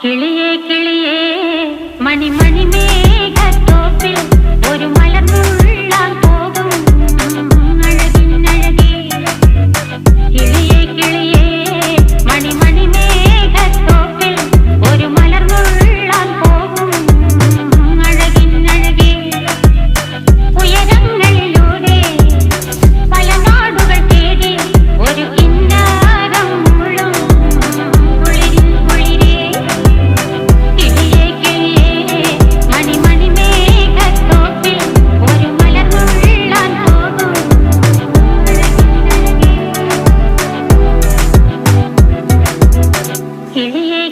കിളിയേ കിളിയേ മണിമണി മേഘത്തോപ്പിൽ ഒരു മലർന്നുള്ളാൻ പോകും അഴകിനഴകേ. കിളിയേ കിളിയേ മണിമണി മേഘത്തോപ്പിൽ ഒരു മലർന്നുള്ളാൻ പോകും അഴകിനഴകേ. ഉയരങ്ങളിലൂടെ പല നാടുകൾ തേടി ഒരു കിന്നാരം മുഴും കുളിരിൻ കുളിരേ. കിളിയേ കിളിയേ മണിമണി മേഘത്തോപ്പിൽ ഒരു മലർന്നുള്ളാൻ പോകും അഴകിനഴകേ. കിളിയേ